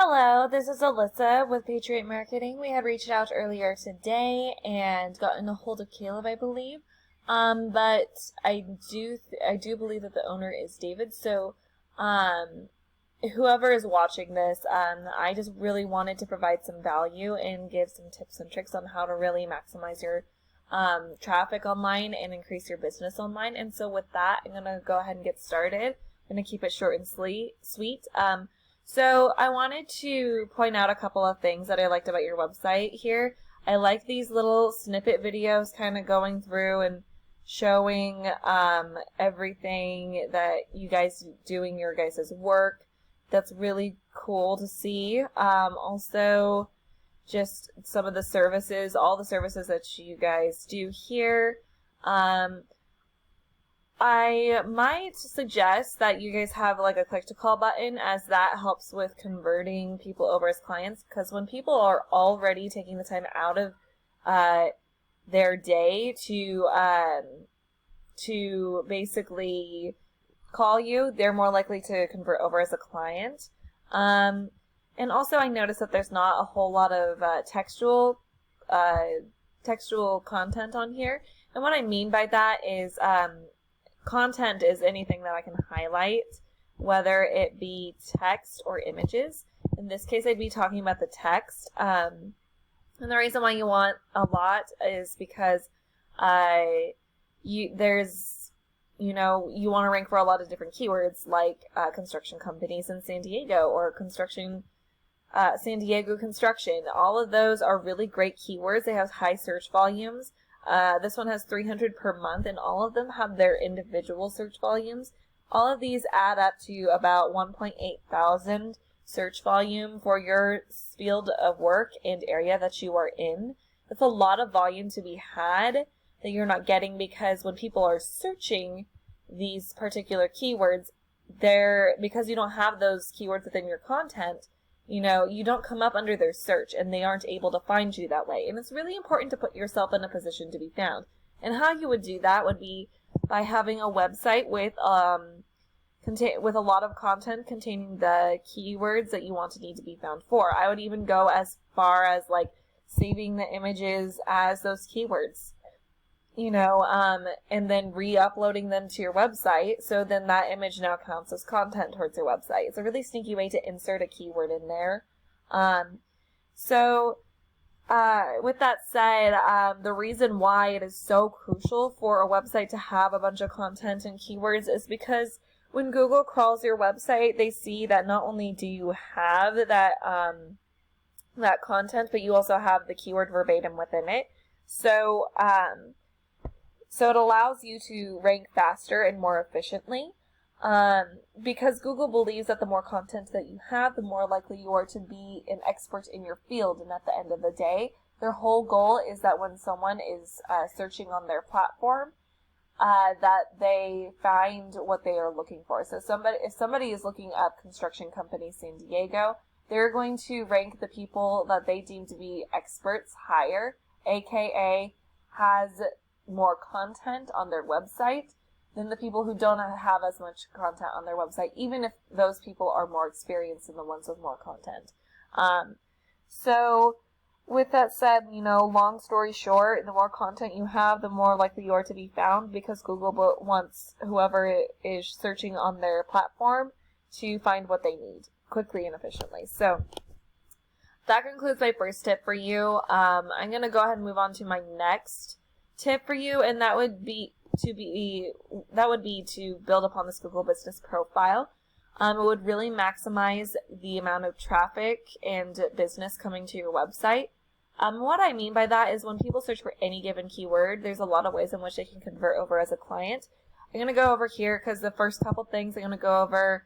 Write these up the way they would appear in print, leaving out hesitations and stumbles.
Hello, this is Alyssa with Patriot Marketing. We had reached out earlier today and gotten a hold of Caleb, I believe. But I do believe that the owner is David. So, whoever is watching this, I just really wanted to provide some value and give some tips and tricks on how to really maximize your traffic online and increase your business online. And so with that, I'm going to go ahead and get started. I'm going to keep it short and sweet. So I wanted to point out a couple of things that I liked about your website here. I like these little snippet videos kind of going through and showing everything that you guys doing your guys' work. That's really cool to see. Also, just some of the services, all the services that you guys do here. I might suggest that you guys have like a click to call button, as that helps with converting people over as clients, because when people are already taking the time out of their day to basically call you, they're more likely to convert over as a client. And also I noticed that there's not a whole lot of textual content on here. And what I mean by that is content is anything that I can highlight, whether it be text or images. In this case, I'd be talking about the text. And the reason why you want a lot is because you want to rank for a lot of different keywords, like construction companies in San Diego or San Diego construction. All of those are really great keywords. They have high search volumes. This one has 300 per month, and all of them have their individual search volumes. All of these add up to about 1.8 thousand search volume for your field of work and area that you are in. That's a lot of volume to be had that you're not getting, because when people are searching these particular keywords, because you don't have those keywords within your content, you don't come up under their search, and they aren't able to find you that way. And it's really important to put yourself in a position to be found. And how you would do that would be by having a website with a lot of content containing the keywords that you want to need to be found for. I would even go as far as like saving the images as those keywords, and then re-uploading them to your website, so then that image now counts as content towards your website. It's a really sneaky way to insert a keyword in there. With that said, the reason why it is so crucial for a website to have a bunch of content and keywords is because when Google crawls your website, they see that not only do you have that content, but you also have the keyword verbatim within it. So it allows you to rank faster and more efficiently, because Google believes that the more content that you have, the more likely you are to be an expert in your field. And at the end of the day, their whole goal is that when someone is searching on their platform, that they find what they are looking for. So if somebody is looking up construction company San Diego, they're going to rank the people that they deem to be experts higher, aka has more content on their website than the people who don't have as much content on their website, even if those people are more experienced than the ones with more content. So with that said, long story short, the more content you have, the more likely you are to be found, because Google wants whoever is searching on their platform to find what they need quickly and efficiently. So that concludes my first tip for you. I'm going to go ahead and move on to my next tip for you, and that would be to build upon this Google business profile. It would really maximize the amount of traffic and business coming to your website. What I mean by that is when people search for any given keyword, there's a lot of ways in which they can convert over as a client. I'm going to go over here because the first couple things I'm going to go over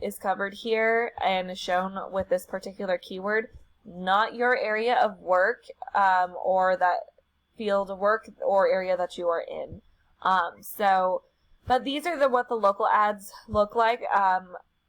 is covered here and is shown with this particular keyword, not your area of work or that field of work or area that you are in. But these are what the local ads look like.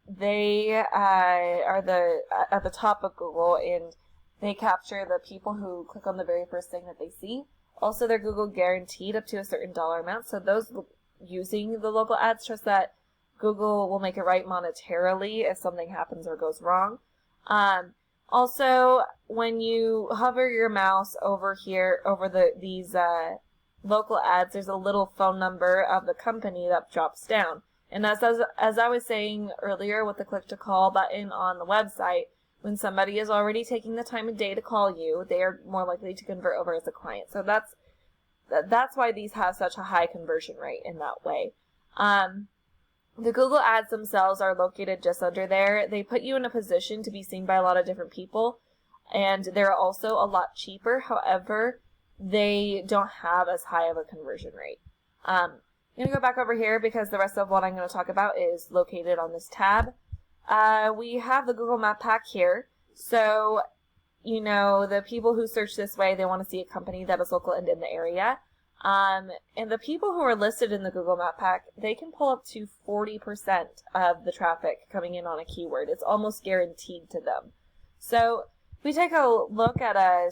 They are at the top of Google, and they capture the people who click on the very first thing that they see. Also, they're Google guaranteed up to a certain dollar amount. So those using the local ads trust that Google will make it right monetarily if something happens or goes wrong. Also, when you hover your mouse over here, over these local ads, there's a little phone number of the company that drops down. And as I was saying earlier with the click to call button on the website, when somebody is already taking the time of day to call you, they are more likely to convert over as a client. So that's why these have such a high conversion rate in that way. The Google ads themselves are located just under there. They put you in a position to be seen by a lot of different people, and they're also a lot cheaper. However, they don't have as high of a conversion rate. I'm going to go back over here because the rest of what I'm going to talk about is located on this tab. We have the Google Map Pack here. So, the people who search this way, they want to see a company that is local and in the area. And the people who are listed in the Google Map Pack, they can pull up to 40% of the traffic coming in on a keyword. It's almost guaranteed to them. So if we take a look at a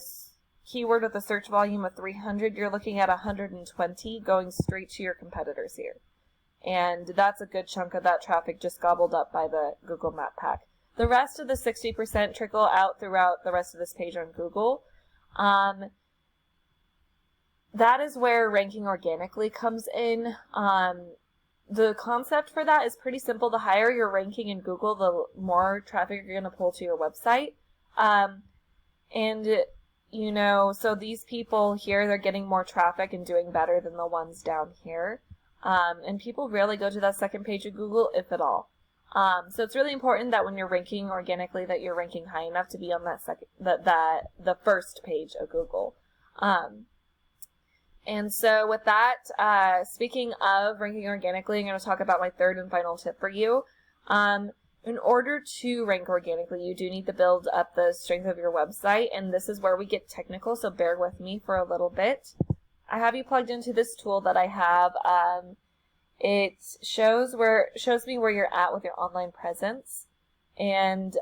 keyword with a search volume of 300, you're looking at 120 going straight to your competitors here. And that's a good chunk of that traffic just gobbled up by the Google Map Pack. The rest of the 60% trickle out throughout the rest of this page on Google. That is where ranking organically comes in. The concept for that is pretty simple. The higher your ranking in Google, the more traffic you're going to pull to your website. So these people here, they're getting more traffic and doing better than the ones down here. And people rarely go to that second page of Google, if at all. So it's really important that when you're ranking organically, that you're ranking high enough to be on the first page of Google. And so with that, speaking of ranking organically, I'm going to talk about my third and final tip for you. In order to rank organically, you do need to build up the strength of your website, and this is where we get technical, so bear with me for a little bit. I have you plugged into this tool that I have. It shows me where you're at with your online presence. And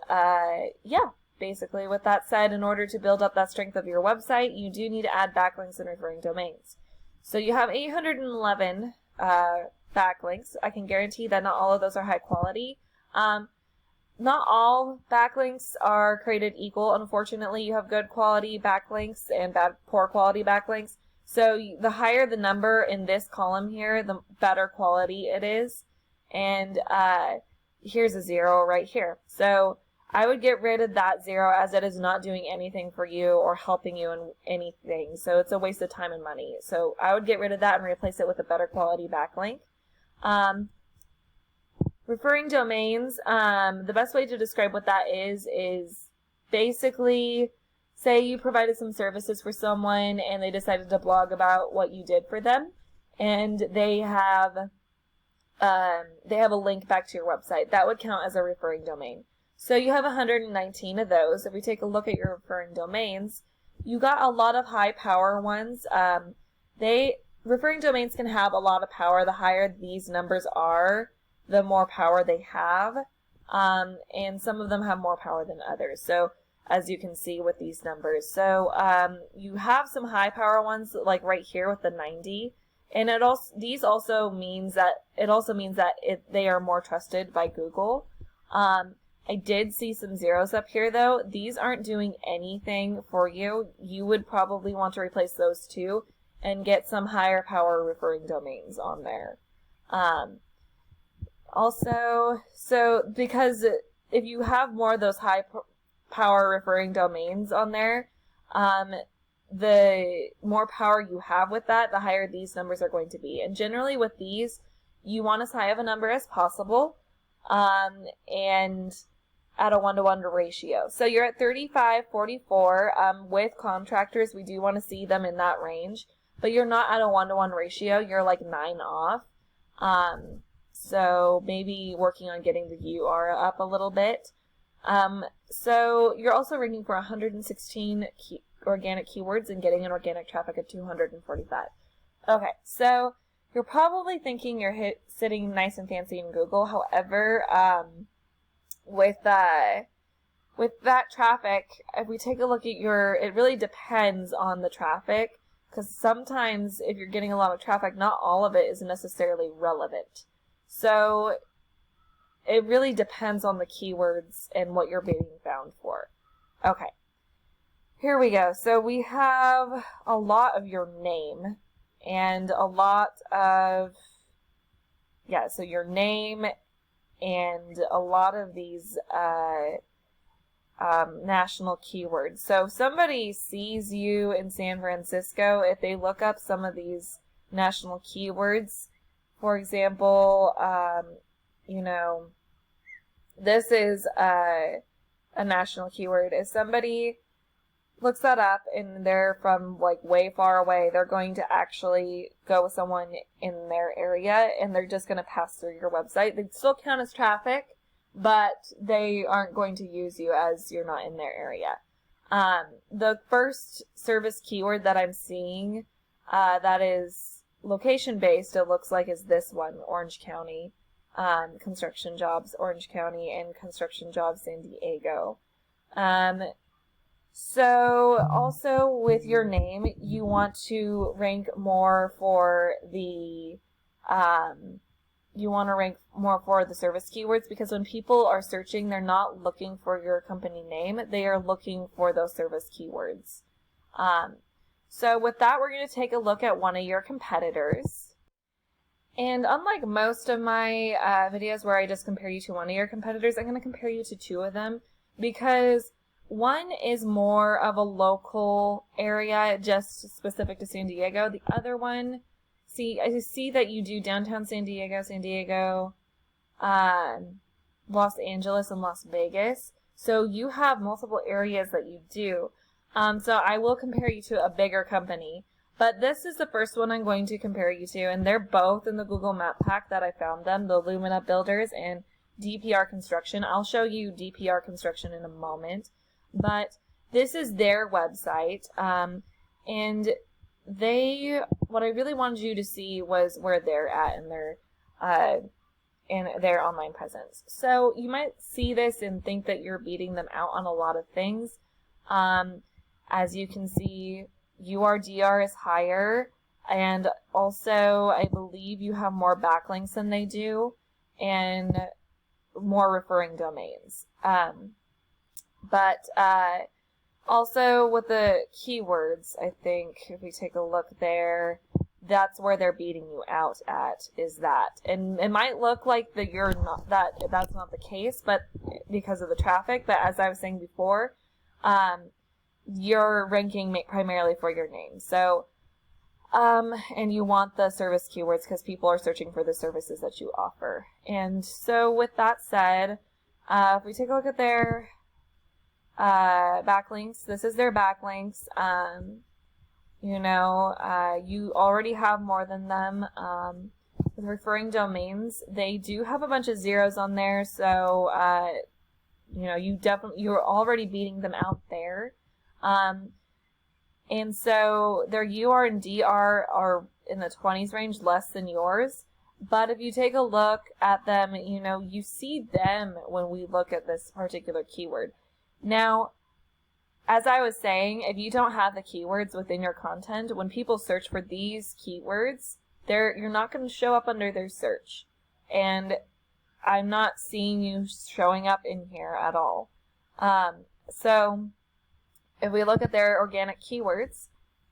basically, with that said, in order to build up that strength of your website, you do need to add backlinks and referring domains. So you have 811 backlinks. I can guarantee that not all of those are high quality. Not all backlinks are created equal. Unfortunately, you have good quality backlinks and poor quality backlinks. So the higher the number in this column here, the better quality it is. And here's a 0 right here. So I would get rid of that 0 as it is not doing anything for you or helping you in anything. So it's a waste of time and money. So I would get rid of that and replace it with a better quality backlink. Referring domains, the best way to describe what that is basically, say you provided some services for someone and they decided to blog about what you did for them, and they have a link back to your website. That would count as a referring domain. So you have 119 of those. If we take a look at your referring domains, you got a lot of high power ones. Referring domains can have a lot of power. The higher these numbers are, the more power they have. And some of them have more power than others. So as you can see with these numbers. So you have some high power ones like right here with the 90. And these also means that they are more trusted by Google. I did see some zeros up here though. These aren't doing anything for you. You would probably want to replace those two and get some higher power referring domains on there. Because if you have more of those high power referring domains on there, the more power you have with that, the higher these numbers are going to be. And generally with these, you want as high of a number as possible, and at a 1-to-1 ratio. So you're at 35-44. With contractors, we do want to see them in that range, but you're not at a 1-to-1 ratio. You're like 9 off. So maybe working on getting the UR up a little bit. So you're also ranking for 116 organic keywords and getting an organic traffic of 245. Okay, so you're probably thinking you're sitting nice and fancy in Google. However, with that traffic, if we take a look at it really depends on the traffic, because sometimes if you're getting a lot of traffic, not all of it is necessarily relevant. So it really depends on the keywords and what you're being found for. Okay, here we go. So we have a lot of your name and a lot of, so your name and a lot of these national keywords. So if somebody sees you in San Francisco, if they look up some of these national keywords, for example, this is a national keyword. If somebody looks that up and they're from like way far away, they're going to actually go with someone in their area and they're just going to pass through your website. They'd still count as traffic, but they aren't going to use you as you're not in their area. The first service keyword that I'm seeing that is location-based, it looks like, is this one, Orange County, construction jobs, Orange County, and construction jobs, San Diego. So also with your name, you want to rank more for the service keywords, because when people are searching, they're not looking for your company name, they are looking for those service keywords. So with that, we're going to take a look at one of your competitors. And unlike most of my videos where I just compare you to one of your competitors, I'm going to compare you to two of them, because one is more of a local area, just specific to San Diego. The other one, I see that you do downtown San Diego, Los Angeles, and Las Vegas. So you have multiple areas that you do. So I will compare you to a bigger company. But this is the first one I'm going to compare you to, and they're both in the Google Map Pack that I found them, the Lumina Builders and DPR Construction. I'll show you DPR Construction in a moment. But this is their website, and what I really wanted you to see was where they're at in their online presence. So you might see this and think that you're beating them out on a lot of things. As you can see, URDR is higher, and also I believe you have more backlinks than they do, and more referring domains. But also with the keywords, I think if we take a look there, that's where they're beating you out at, is that. And it might look like that that's not the case, but because of the traffic, but as I was saying before, you're ranking primarily for your name. So, and you want the service keywords because people are searching for the services that you offer. And so with that said, if we take a look at their backlinks, this is their backlinks. You already have more than them. With referring domains, they do have a bunch of zeros on there, so you're already beating them out there. And so their UR and DR are in the 20s range, less than yours. But if you take a look at them, you see them when we look at this particular keyword. Now, as I was saying, if you don't have the keywords within your content, when people search for these keywords, you're not going to show up under their search. And I'm not seeing you showing up in here at all. So if we look at their organic keywords,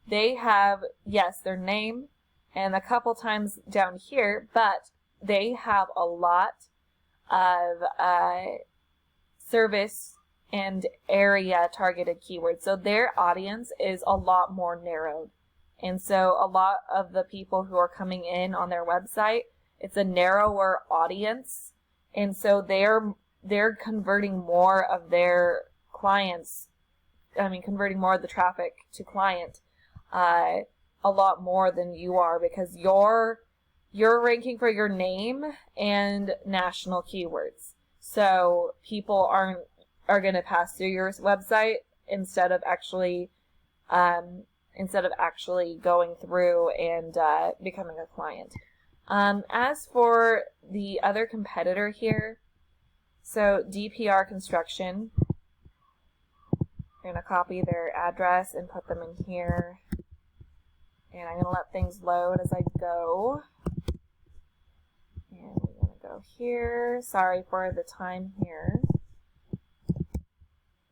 they have, yes, their name and a couple times down here, but they have a lot of service and area targeted keywords. So their audience is a lot more narrowed. And so a lot of the people who are coming in on their website, it's a narrower audience. And so they're converting more of their clients, converting more of the traffic to client, a lot more than you are, because you're ranking for your name and national keywords. So people are going to pass through your website instead of actually going through and becoming a client. As for the other competitor here, so DPR Construction, I'm going to copy their address and put them in here, and I'm going to let things load as I go. And we're going to go go here. Sorry for the time here.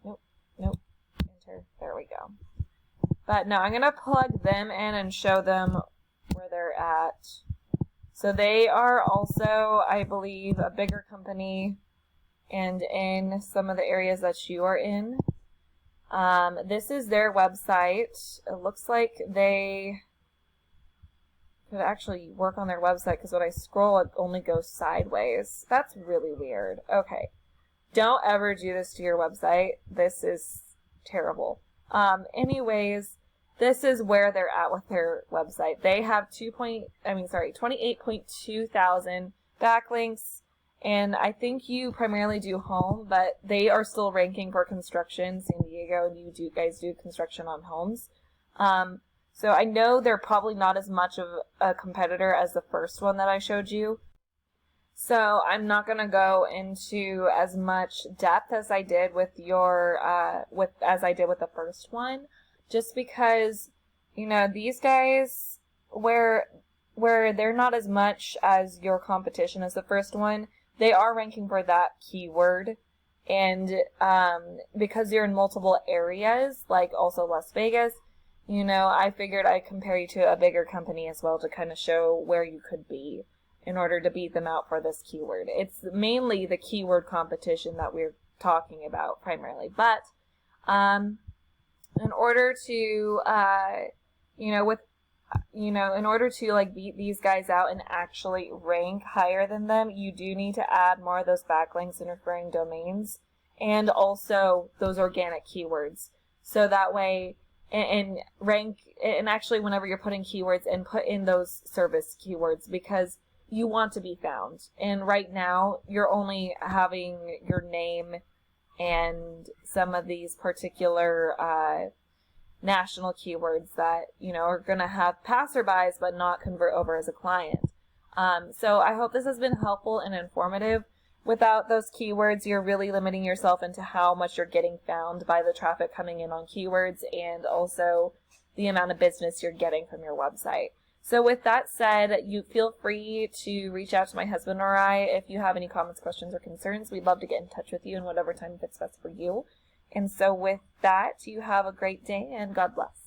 Nope. Enter. There we go. But no, I'm going to plug them in and show them where they're at. So they are also, I believe, a bigger company and in some of the areas that you are in. This is their website. It looks like they could actually work on their website because when I scroll, it only goes sideways. That's really weird. Okay. Don't ever do this to your website. This is terrible. Anyways, this is where they're at with their website. They have 28.2 thousand backlinks, and I think you primarily do home, but they are still ranking for construction, San Diego, and you guys do construction on homes. So I know they're probably not as much of a competitor as the first one that I showed you. So I'm not going to go into as much depth as I did with the first one, just because, you know, these guys, where they're not as much as your competition as the first one, they are ranking for that keyword. And because you're in multiple areas, like also Las Vegas, you know, I figured I'd compare you to a bigger company as well to kind of show where you could be in order to beat them out for this keyword. It's mainly the keyword competition that we're talking about primarily. But in order to, in order to like beat these guys out and actually rank higher than them, you do need to add more of those backlinks and referring domains and also those organic keywords. So that way, and rank, and actually whenever you're putting keywords, and put in those service keywords because you want to be found. And right now, you're only having your name and some of these particular national keywords that, you know, are going to have passerbys but not convert over as a client. So I hope this has been helpful and informative. Without those keywords, you're really limiting yourself into how much you're getting found by the traffic coming in on keywords and also the amount of business you're getting from your website. So with that said, you feel free to reach out to my husband or I if you have any comments, questions, or concerns. We'd love to get in touch with you in whatever time fits best for you. And so with that, you have a great day and God bless.